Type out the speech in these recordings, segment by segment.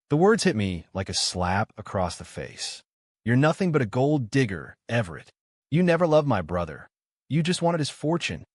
The words hit me like a slap across the face. "You're nothing but a gold digger, Everett. You never loved my brother. You just wanted his fortune."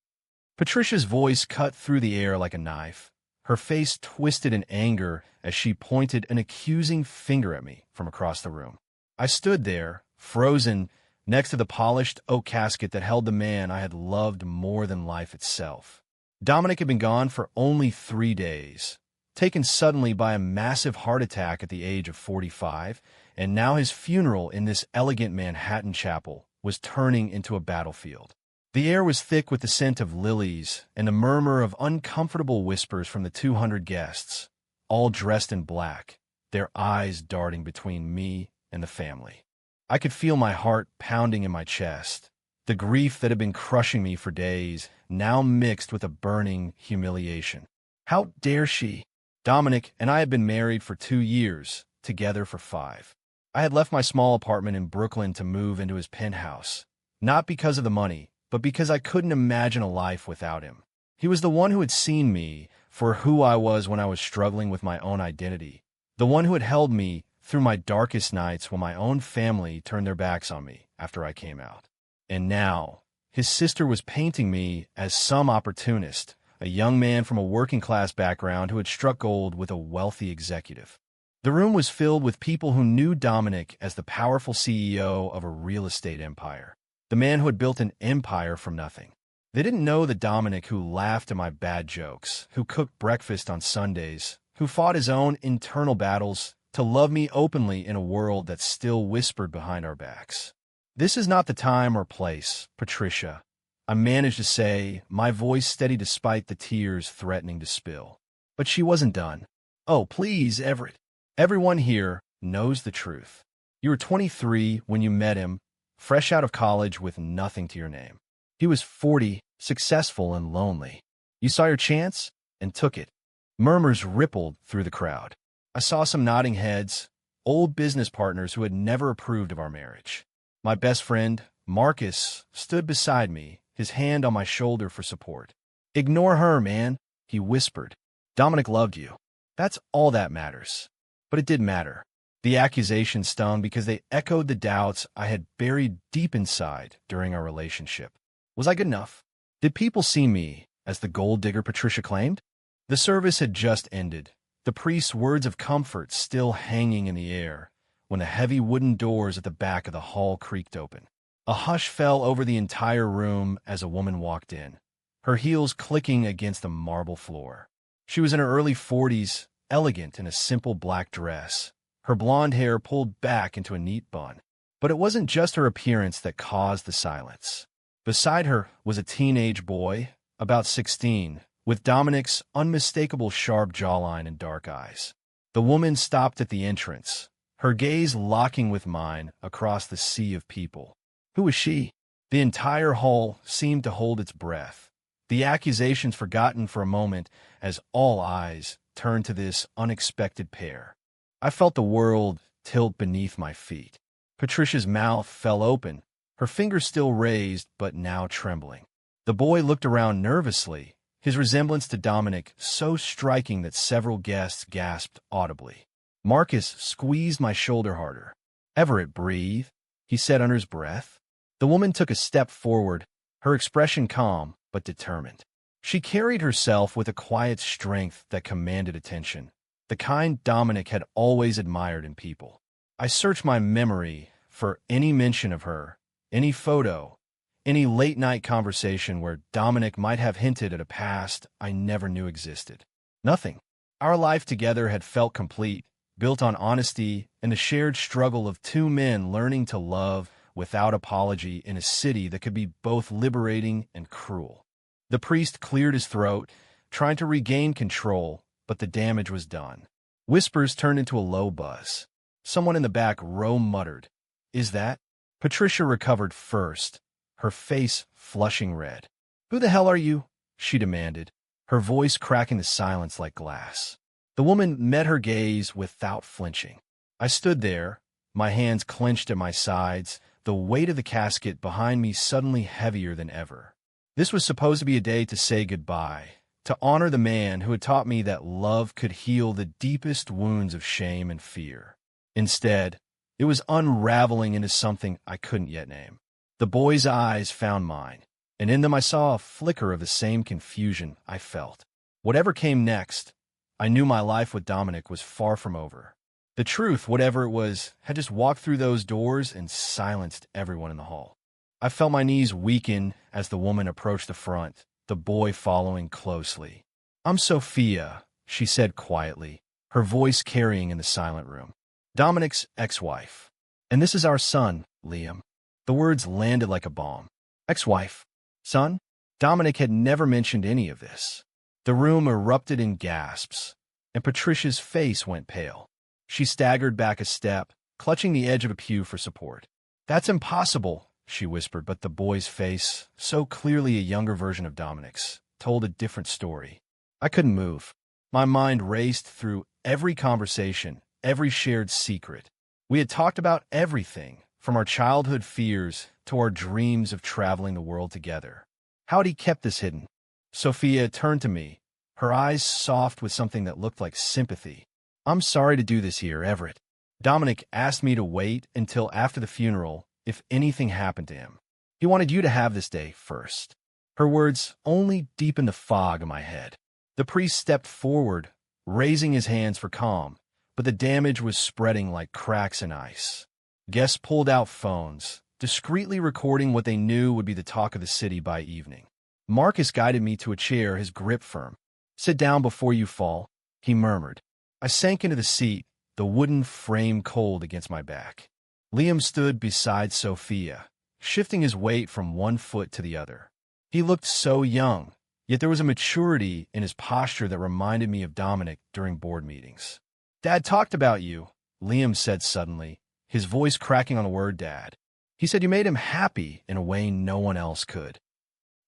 Patricia's voice cut through the air like a knife. Her face twisted in anger as she pointed an accusing finger at me from across the room. I stood there, frozen, next to the polished oak casket that held the man I had loved more than life itself. Dominic had been gone for only 3 days, taken suddenly by a massive heart attack at the age of 45, and now his funeral in this elegant Manhattan chapel was turning into a battlefield. The air was thick with the scent of lilies and a murmur of uncomfortable whispers from the 200 guests, all dressed in black, their eyes darting between me and the family. I could feel my heart pounding in my chest, the grief that had been crushing me for days, now mixed with a burning humiliation. How dare she? Dominic and I had been married for 2 years, together for 5. I had left my small apartment in Brooklyn to move into his penthouse, not because of the money, but because I couldn't imagine a life without him. He was the one who had seen me for who I was when I was struggling with my own identity, the one who had held me through my darkest nights when my own family turned their backs on me after I came out. And now, his sister was painting me as some opportunist, a young man from a working-class background who had struck gold with a wealthy executive. The room was filled with people who knew Dominic as the powerful CEO of a real estate empire, the man who had built an empire from nothing. They didn't know the Dominic who laughed at my bad jokes, who cooked breakfast on Sundays, who fought his own internal battles to love me openly in a world that still whispered behind our backs. "This is not the time or place, Patricia," I managed to say, my voice steady despite the tears threatening to spill. But she wasn't done. "Oh, please, Everett. Everyone here knows the truth. You were 23 when you met him, fresh out of college with nothing to your name. He was 40, successful and lonely. You saw your chance and took it." Murmurs rippled through the crowd. I saw some nodding heads, old business partners who had never approved of our marriage. My best friend, Marcus, stood beside me, his hand on my shoulder for support. "Ignore her, man," he whispered. "Dominic loved you. That's all that matters." But it did matter. The accusations stung because they echoed the doubts I had buried deep inside during our relationship. Was I good enough? Did people see me as the gold digger Patricia claimed? The service had just ended, the priest's words of comfort still hanging in the air, when the heavy wooden doors at the back of the hall creaked open. A hush fell over the entire room as a woman walked in, her heels clicking against the marble floor. She was in her early 40s, elegant in a simple black dress, her blonde hair pulled back into a neat bun. But it wasn't just her appearance that caused the silence. Beside her was a teenage boy, about 16, with Dominic's unmistakable sharp jawline and dark eyes. The woman stopped at the entrance, her gaze locking with mine across the sea of people. Who was she? The entire hall seemed to hold its breath, the accusations forgotten for a moment as all eyes turned to this unexpected pair. I felt the world tilt beneath my feet. Patricia's mouth fell open, her fingers still raised but now trembling. The boy looked around nervously, his resemblance to Dominic so striking that several guests gasped audibly. Marcus squeezed my shoulder harder. "Everett, breathe," he said under his breath. The woman took a step forward, her expression calm but determined. She carried herself with a quiet strength that commanded attention, the kind Dominic had always admired in people. I searched my memory for any mention of her, any photo, any late-night conversation where Dominic might have hinted at a past I never knew existed. Nothing. Our life together had felt complete, built on honesty and the shared struggle of two men learning to love without apology in a city that could be both liberating and cruel. The priest cleared his throat, trying to regain control, but the damage was done. Whispers turned into a low buzz. Someone in the back row muttered, "Is that?" Patricia recovered first, her face flushing red. "Who the hell are you?" she demanded, her voice cracking the silence like glass. The woman met her gaze without flinching. I stood there, my hands clenched at my sides, the weight of the casket behind me suddenly heavier than ever. This was supposed to be a day to say goodbye, to honor the man who had taught me that love could heal the deepest wounds of shame and fear. Instead, it was unraveling into something I couldn't yet name. The boy's eyes found mine, and in them I saw a flicker of the same confusion I felt. Whatever came next, I knew my life with Dominic was far from over. The truth, whatever it was, had just walked through those doors and silenced everyone in the hall. I felt my knees weaken as the woman approached the front, the boy following closely. "I'm Sophia," she said quietly, her voice carrying in the silent room. "Dominic's ex-wife. And this is our son, Liam." The words landed like a bomb. Ex-wife? Son? Dominic had never mentioned any of this. The room erupted in gasps, and Patricia's face went pale. She staggered back a step, clutching the edge of a pew for support. "That's impossible," she whispered, but the boy's face, so clearly a younger version of Dominic's, told a different story. I couldn't move. My mind raced through every conversation, every shared secret. We had talked about everything, from our childhood fears to our dreams of traveling the world together. How had he kept this hidden? Sophia turned to me, her eyes soft with something that looked like sympathy. "I'm sorry to do this here, Everett. Dominic asked me to wait until after the funeral if anything happened to him. He wanted you to have this day first." Her words only deepened the fog in my head. The priest stepped forward, raising his hands for calm, but the damage was spreading like cracks in ice. Guests pulled out phones, discreetly recording what they knew would be the talk of the city by evening. Marcus guided me to a chair, his grip firm. "Sit down before you fall," he murmured. I sank into the seat, the wooden frame cold against my back. Liam stood beside Sophia, shifting his weight from one foot to the other. He looked so young, yet there was a maturity in his posture that reminded me of Dominic during board meetings. "Dad talked about you," Liam said suddenly, his voice cracking on the word dad. "He said you made him happy in a way no one else could."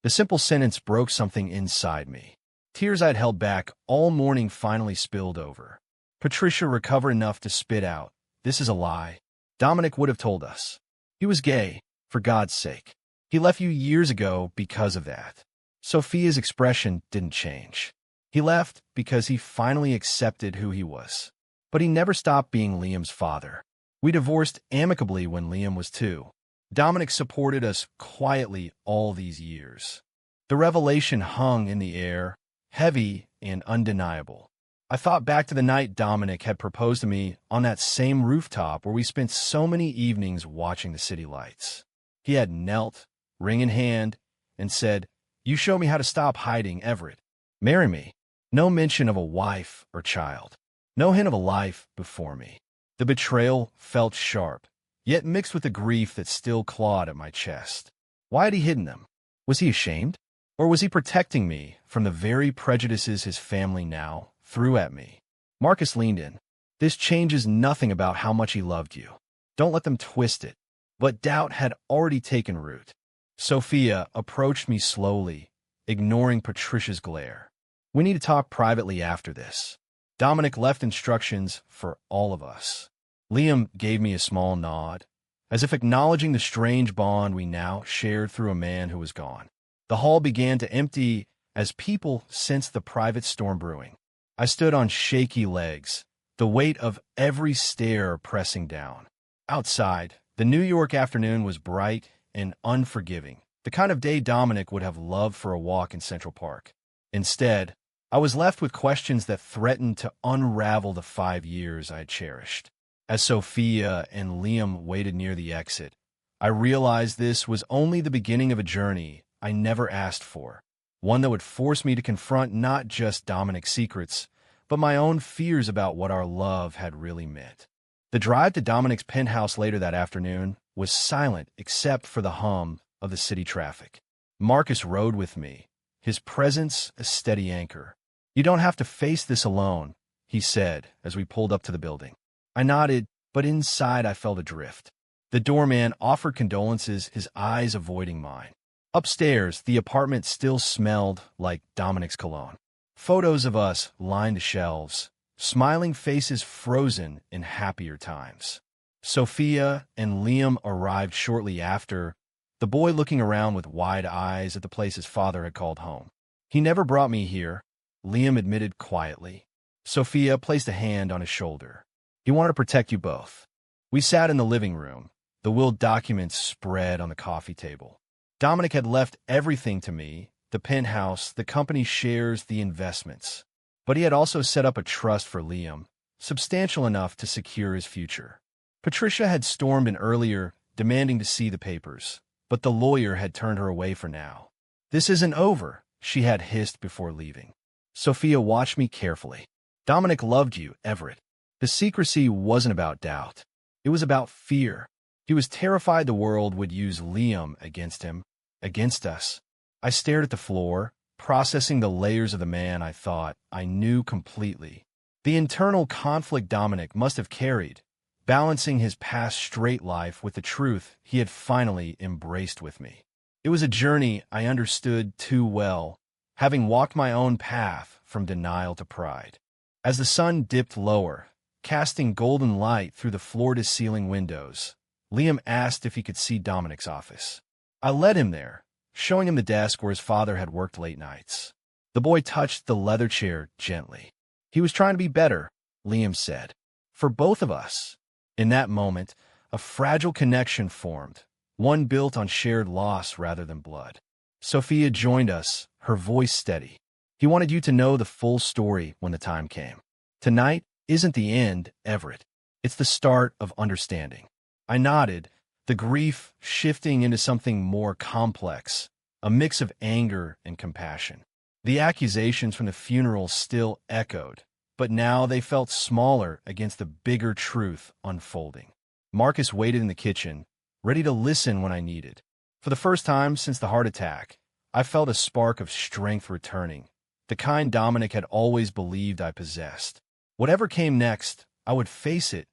The simple sentence broke something inside me. Tears I'd held back all morning finally spilled over. Patricia recovered enough to spit out, "This is a lie. Dominic would have told us. He was gay, for God's sake. He left you years ago because of that." Sophia's expression didn't change. "He left because he finally accepted who he was. But he never stopped being Liam's father. We divorced amicably when Liam was 2. Dominic supported us quietly all these years." The revelation hung in the air, heavy and undeniable. I thought back to the night Dominic had proposed to me on that same rooftop where we spent so many evenings watching the city lights. He had knelt, ring in hand, and said, "You show me how to stop hiding, Everett. Marry me." No mention of a wife or child. No hint of a life before me. The betrayal felt sharp, yet mixed with the grief that still clawed at my chest. Why had he hidden them? Was he ashamed? Or was he protecting me from the very prejudices his family now threw at me? Marcus leaned in. "This changes nothing about how much he loved you. Don't let them twist it." But doubt had already taken root. Sophia approached me slowly, ignoring Patricia's glare. "We need to talk privately after this." Dominic left instructions for all of us. Liam gave me a small nod, as if acknowledging the strange bond we now shared through a man who was gone. The hall began to empty as people sensed the private storm brewing. I stood on shaky legs, the weight of every stare pressing down. Outside, the New York afternoon was bright and unforgiving, the kind of day Dominic would have loved for a walk in Central Park. Instead, I was left with questions that threatened to unravel the 5 years I had cherished. As Sophia and Liam waited near the exit, I realized this was only the beginning of a journey I never asked for, one that would force me to confront not just Dominic's secrets, but my own fears about what our love had really meant. The drive to Dominic's penthouse later that afternoon was silent except for the hum of the city traffic. Marcus rode with me, his presence a steady anchor. "You don't have to face this alone," he said as we pulled up to the building. I nodded, but inside I felt adrift. The doorman offered condolences, his eyes avoiding mine. Upstairs, the apartment still smelled like Dominic's cologne. Photos of us lined the shelves, smiling faces frozen in happier times. Sophia and Liam arrived shortly after, the boy looking around with wide eyes at the place his father had called home. He never brought me here, Liam admitted quietly. Sophia placed a hand on his shoulder. He wanted to protect you both. We sat in the living room, the will documents spread on the coffee table. Dominic had left everything to me, the penthouse, the company shares, the investments. But he had also set up a trust for Liam, substantial enough to secure his future. Patricia had stormed in earlier, demanding to see the papers, but the lawyer had turned her away for now. This isn't over, she had hissed before leaving. Sophia watched me carefully. Dominic loved you, Everett. The secrecy wasn't about doubt. It was about fear. He was terrified the world would use Liam against him, against us. I stared at the floor, processing the layers of the man I thought I knew completely. The internal conflict Dominic must have carried, balancing his past straight life with the truth he had finally embraced with me. It was a journey I understood too well, having walked my own path from denial to pride. As the sun dipped lower, casting golden light through the floor-to-ceiling windows, Liam asked if he could see Dominic's office. I led him there, showing him the desk where his father had worked late nights. The boy touched the leather chair gently. He was trying to be better, Liam said. For both of us. In that moment, a fragile connection formed, one built on shared loss rather than blood. Sophia joined us, her voice steady. He wanted you to know the full story when the time came. Tonight isn't the end, Everett. It's the start of understanding. I nodded, the grief shifting into something more complex, a mix of anger and compassion. The accusations from the funeral still echoed, but now they felt smaller against the bigger truth unfolding. Marcus waited in the kitchen, ready to listen when I needed. For the first time since the heart attack, I felt a spark of strength returning, the kind Dominic had always believed I possessed. Whatever came next, I would face it,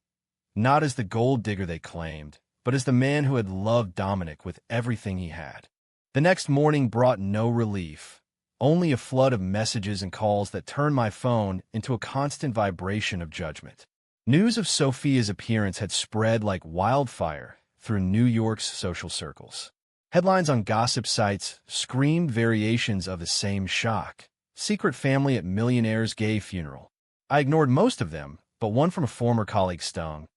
not as the gold digger they claimed, but as the man who had loved Dominic with everything he had. The next morning brought no relief, only a flood of messages and calls that turned my phone into a constant vibration of judgment. News of Sophia's appearance had spread like wildfire through New York's social circles. Headlines on gossip sites screamed variations of the same shock. Secret family at millionaire's gay funeral. I ignored most of them, but one from a former colleague stung.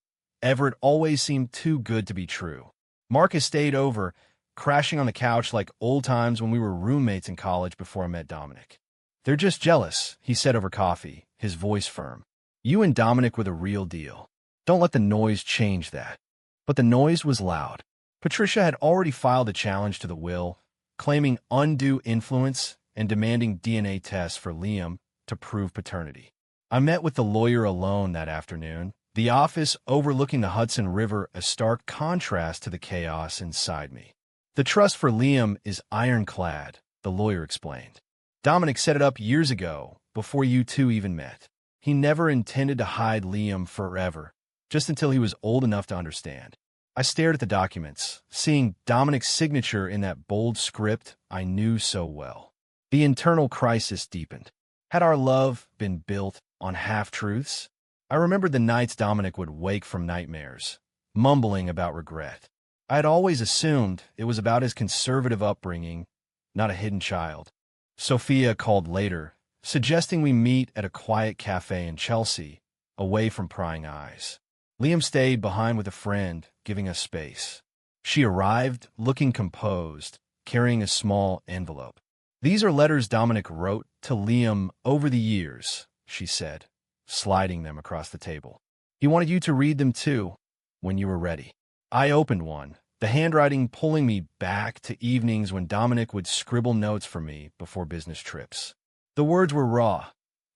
Everett always seemed too good to be true. Marcus stayed over, crashing on the couch like old times when we were roommates in college before I met Dominic. They're just jealous, he said over coffee, his voice firm. You and Dominic were the real deal. Don't let the noise change that. But the noise was loud. Patricia had already filed a challenge to the will, claiming undue influence and demanding DNA tests for Liam to prove paternity. I met with the lawyer alone that afternoon, the office overlooking the Hudson River, a stark contrast to the chaos inside me. The trust for Liam is ironclad, the lawyer explained. Dominic set it up years ago, before you two even met. He never intended to hide Liam forever, just until he was old enough to understand. I stared at the documents, seeing Dominic's signature in that bold script I knew so well. The internal crisis deepened. Had our love been built on half-truths? I remembered the nights Dominic would wake from nightmares, mumbling about regret. I had always assumed it was about his conservative upbringing, not a hidden child. Sophia called later, suggesting we meet at a quiet cafe in Chelsea, away from prying eyes. Liam stayed behind with a friend, giving us space. She arrived, looking composed, carrying a small envelope. These are letters Dominic wrote to Liam over the years, she said, sliding them across the table. He wanted you to read them too, when you were ready. I opened one, the handwriting pulling me back to evenings when Dominic would scribble notes for me before business trips. The words were raw.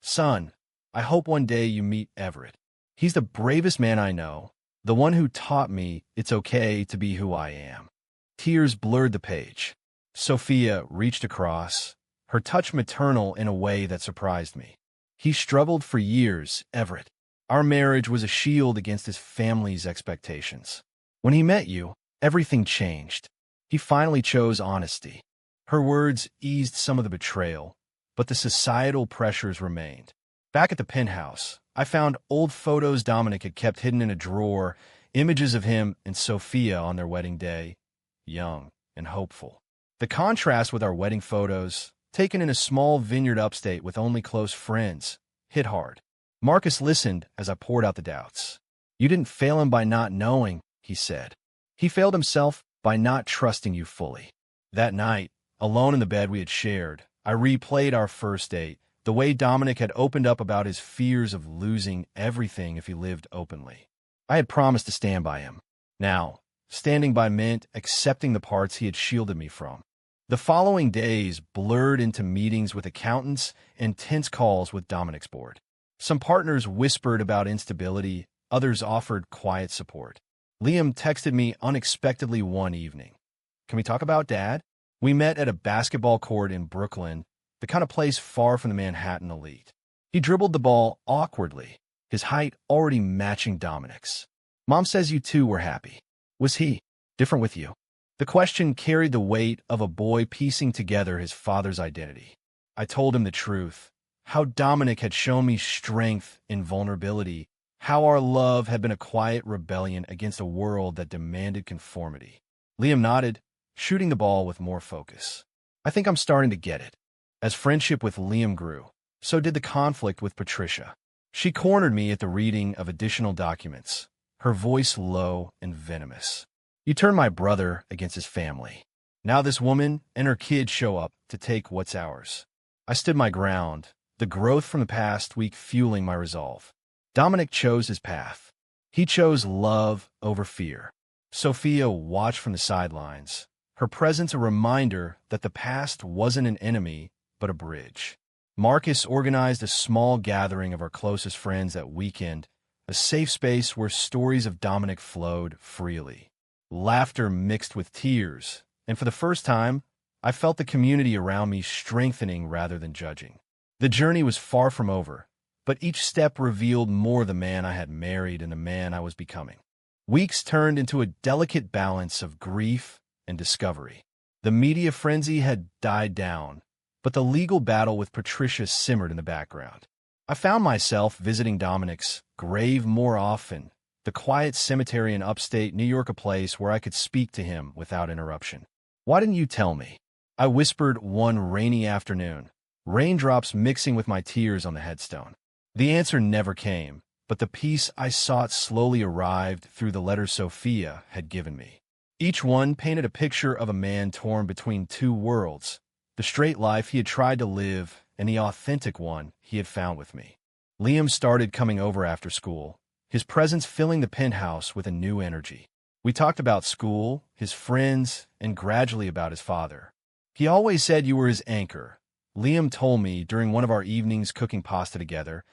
Son, I hope one day you meet Everett. He's the bravest man I know, the one who taught me it's okay to be who I am. Tears blurred the page. Sophia reached across, her touch maternal in a way that surprised me. He struggled for years, Everett. Our marriage was a shield against his family's expectations. When he met you, everything changed. He finally chose honesty. Her words eased some of the betrayal, but the societal pressures remained. Back at the penthouse, I found old photos Dominic had kept hidden in a drawer, images of him and Sophia on their wedding day, young and hopeful. The contrast with our wedding photos, taken in a small vineyard upstate with only close friends, hit hard. Marcus listened as I poured out the doubts. You didn't fail him by not knowing, he said. He failed himself by not trusting you fully. That night, alone in the bed we had shared, I replayed our first date, the way Dominic had opened up about his fears of losing everything if he lived openly. I had promised to stand by him. Now, standing by meant accepting the parts he had shielded me from. The following days blurred into meetings with accountants and tense calls with Dominic's board. Some partners whispered about instability, others offered quiet support. Liam texted me unexpectedly one evening. Can we talk about Dad? We met at a basketball court in Brooklyn, the kind of place far from the Manhattan elite. He dribbled the ball awkwardly, his height already matching Dominic's. Mom says you two were happy. Was he different with you? The question carried the weight of a boy piecing together his father's identity. I told him the truth, how Dominic had shown me strength in vulnerability, how our love had been a quiet rebellion against a world that demanded conformity. Liam nodded, shooting the ball with more focus. I think I'm starting to get it. As friendship with Liam grew, so did the conflict with Patricia. She cornered me at the reading of additional documents, her voice low and venomous. You turned my brother against his family. Now this woman and her kid show up to take what's ours. I stood my ground, the growth from the past week fueling my resolve. Dominic chose his path. He chose love over fear. Sophia watched from the sidelines, her presence a reminder that the past wasn't an enemy, but a bridge. Marcus organized a small gathering of our closest friends that weekend, a safe space where stories of Dominic flowed freely. Laughter mixed with tears, and for the first time, I felt the community around me strengthening rather than judging. The journey was far from over, but each step revealed more the man I had married and the man I was becoming. Weeks turned into a delicate balance of grief and discovery. The media frenzy had died down, but the legal battle with Patricia simmered in the background. I found myself visiting Dominic's grave more often, the quiet cemetery in upstate New York, a place where I could speak to him without interruption. Why didn't you tell me? I whispered one rainy afternoon, raindrops mixing with my tears on the headstone. The answer never came, but the peace I sought slowly arrived through the letters Sophia had given me. Each one painted a picture of a man torn between two worlds, the straight life he had tried to live and the authentic one he had found with me. Liam started coming over after school, his presence filling the penthouse with a new energy. We talked about school, his friends, and gradually about his father. He always said you were his anchor. Liam told me during one of our evenings cooking pasta together,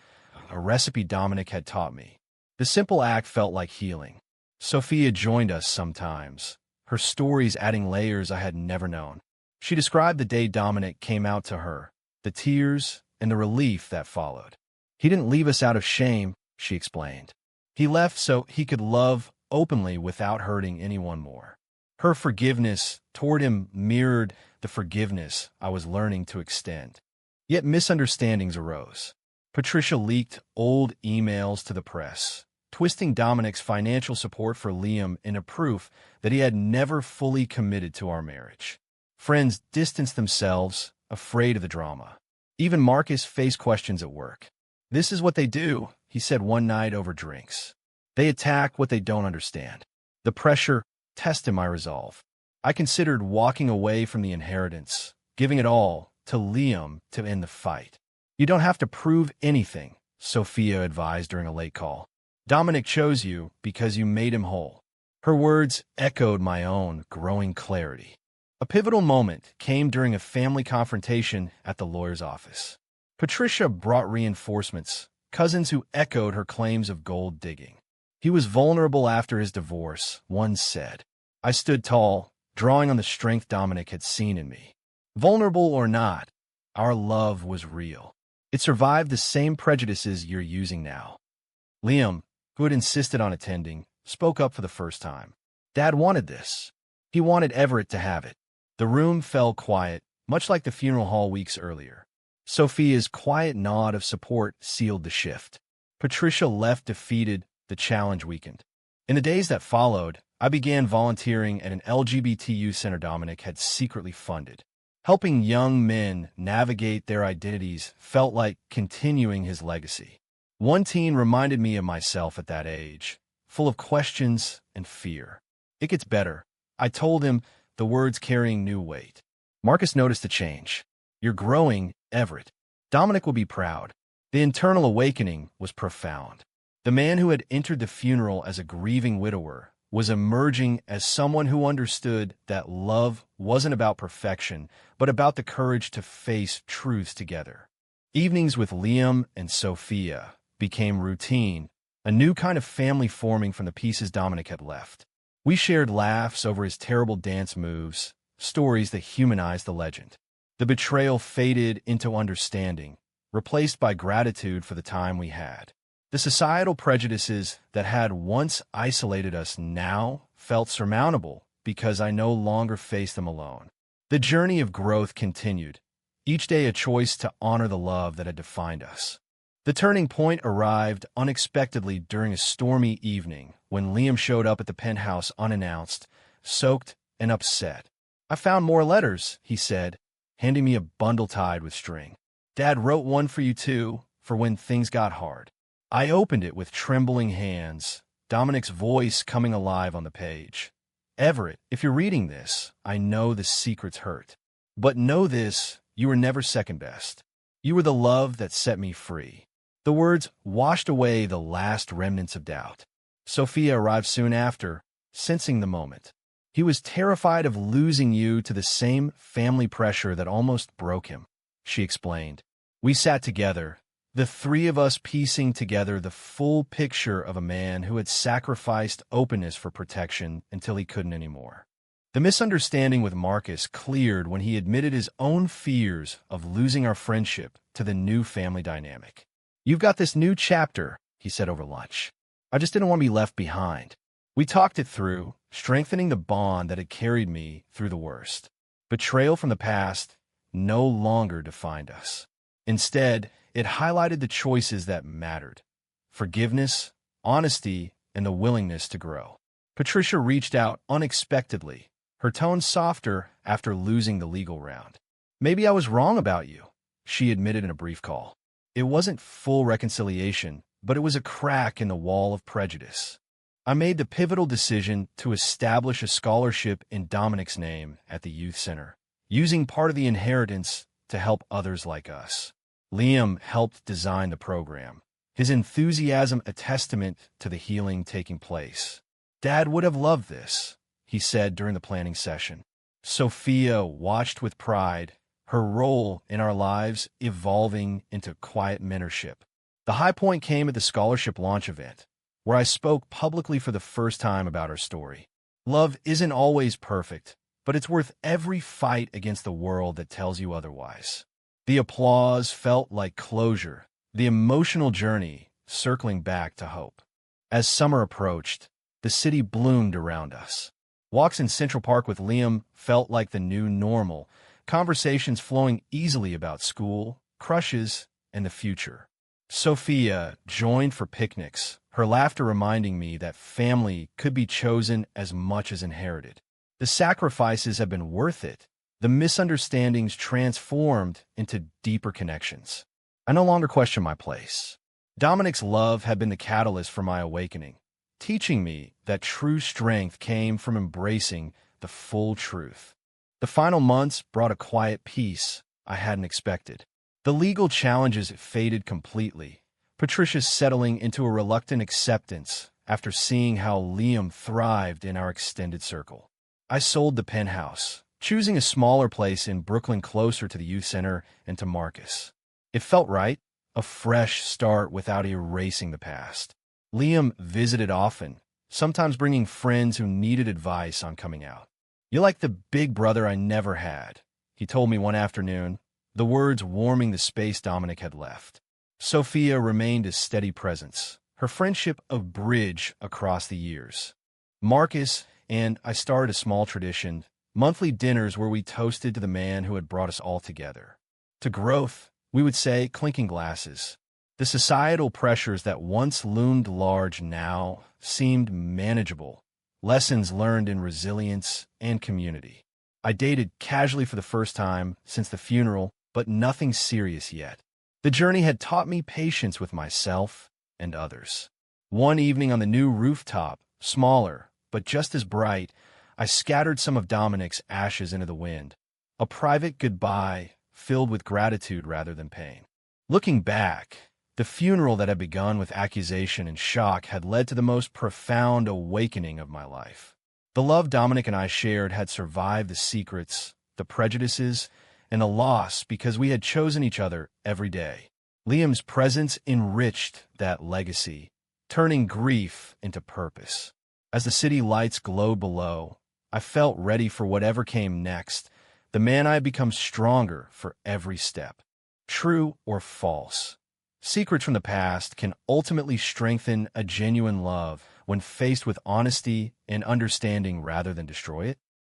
a recipe Dominic had taught me. The simple act felt like healing. Sophia joined us sometimes, her stories adding layers I had never known. She described the day Dominic came out to her, the tears and the relief that followed. He didn't leave us out of shame, she explained. He left so he could love openly without hurting anyone more. Her forgiveness toward him mirrored the forgiveness I was learning to extend. Yet misunderstandings arose. Patricia leaked old emails to the press, twisting Dominic's financial support for Liam into proof that he had never fully committed to our marriage. Friends distanced themselves, afraid of the drama. Even Marcus faced questions at work. This is what they do, he said one night over drinks. They attack what they don't understand. The pressure tested my resolve. I considered walking away from the inheritance, giving it all to Liam to end the fight. You don't have to prove anything, Sophia advised during a late call. Dominic chose you because you made him whole. Her words echoed my own growing clarity. A pivotal moment came during a family confrontation at the lawyer's office. Patricia brought reinforcements, cousins who echoed her claims of gold digging. He was vulnerable after his divorce, one said. I stood tall, drawing on the strength Dominic had seen in me. Vulnerable or not, our love was real. It survived the same prejudices you're using now. Liam, who had insisted on attending, spoke up for the first time. Dad wanted this. He wanted Everett to have it. The room fell quiet, much like the funeral hall weeks earlier. Sophia's quiet nod of support sealed the shift. Patricia left defeated, the challenge weakened. In the days that followed, I began volunteering at an LGBTQ center Dominic had secretly funded. Helping young men navigate their identities felt like continuing his legacy. One teen reminded me of myself at that age, full of questions and fear. "It gets better," I told him, the words carrying new weight. Marcus noticed the change. "You're growing, Everett. Dominic will be proud." The internal awakening was profound. The man who had entered the funeral as a grieving widower was emerging as someone who understood that love wasn't about perfection, but about the courage to face truths together. Evenings with Liam and Sophia became routine, a new kind of family forming from the pieces Dominic had left. We shared laughs over his terrible dance moves, stories that humanized the legend. The betrayal faded into understanding, replaced by gratitude for the time we had. The societal prejudices that had once isolated us now felt surmountable because I no longer faced them alone. The journey of growth continued, each day a choice to honor the love that had defined us. The turning point arrived unexpectedly during a stormy evening when Liam showed up at the penthouse unannounced, soaked and upset. "I found more letters," he said, handing me a bundle tied with string. "Dad wrote one for you too, for when things got hard." I opened it with trembling hands, Dominic's voice coming alive on the page. "Everett, if you're reading this, I know the secrets hurt. But know this, you were never second best. You were the love that set me free." The words washed away the last remnants of doubt. Sophia arrived soon after, sensing the moment. "He was terrified of losing you to the same family pressure that almost broke him," she explained. We sat together, the three of us piecing together the full picture of a man who had sacrificed openness for protection until he couldn't anymore. The misunderstanding with Marcus cleared when he admitted his own fears of losing our friendship to the new family dynamic. "You've got this new chapter," he said over lunch. "I just didn't want to be left behind." We talked it through, strengthening the bond that had carried me through the worst. Betrayal from the past no longer defined us. Instead, it highlighted the choices that mattered: forgiveness, honesty, and the willingness to grow. Patricia reached out unexpectedly, her tone softer after losing the legal round. "Maybe I was wrong about you," she admitted in a brief call. It wasn't full reconciliation, but it was a crack in the wall of prejudice. I made the pivotal decision to establish a scholarship in Dominic's name at the youth center, using part of the inheritance to help others like us. Liam helped design the program, his enthusiasm a testament to the healing taking place. "Dad would have loved this," he said during the planning session. Sophia watched with pride, her role in our lives evolving into quiet mentorship. The high point came at the scholarship launch event, where I spoke publicly for the first time about our story. Love isn't always perfect, but it's worth every fight against the world that tells you otherwise. The applause felt like closure, the emotional journey circling back to hope. As summer approached, the city bloomed around us. Walks in Central Park with Liam felt like the new normal, conversations flowing easily about school, crushes, and the future. Sophia joined for picnics, her laughter reminding me that family could be chosen as much as inherited. The sacrifices have been worth it. The misunderstandings transformed into deeper connections. I no longer question my place. Dominic's love had been the catalyst for my awakening, teaching me that true strength came from embracing the full truth. The final months brought a quiet peace I hadn't expected. The legal challenges faded completely, Patricia settling into a reluctant acceptance after seeing how Liam thrived in our extended circle. I sold the penthouse, choosing a smaller place in Brooklyn closer to the youth center and to Marcus. It felt right, a fresh start without erasing the past. Liam visited often, sometimes bringing friends who needed advice on coming out. "You're like the big brother I never had," he told me one afternoon, the words warming the space Dominic had left. Sophia remained a steady presence, her friendship a bridge across the years. Marcus and I started a small tradition, monthly dinners where we toasted to the man who had brought us all together. To growth, we would say, clinking glasses. The societal pressures that once loomed large now seemed manageable, lessons learned in resilience and community. I dated casually for the first time since the funeral, but nothing serious yet. The journey had taught me patience with myself and others. One evening on the new rooftop, smaller, but just as bright, I scattered some of Dominic's ashes into the wind. A private goodbye filled with gratitude rather than pain. Looking back, the funeral that had begun with accusation and shock had led to the most profound awakening of my life. The love Dominic and I shared had survived the secrets, the prejudices, and the loss because we had chosen each other every day. Liam's presence enriched that legacy, turning grief into purpose. As the city lights glowed below, I felt ready for whatever came next. The man I had become stronger for every step. True or false? Secrets from the past can ultimately strengthen a genuine love when faced with honesty and understanding rather than destroy it.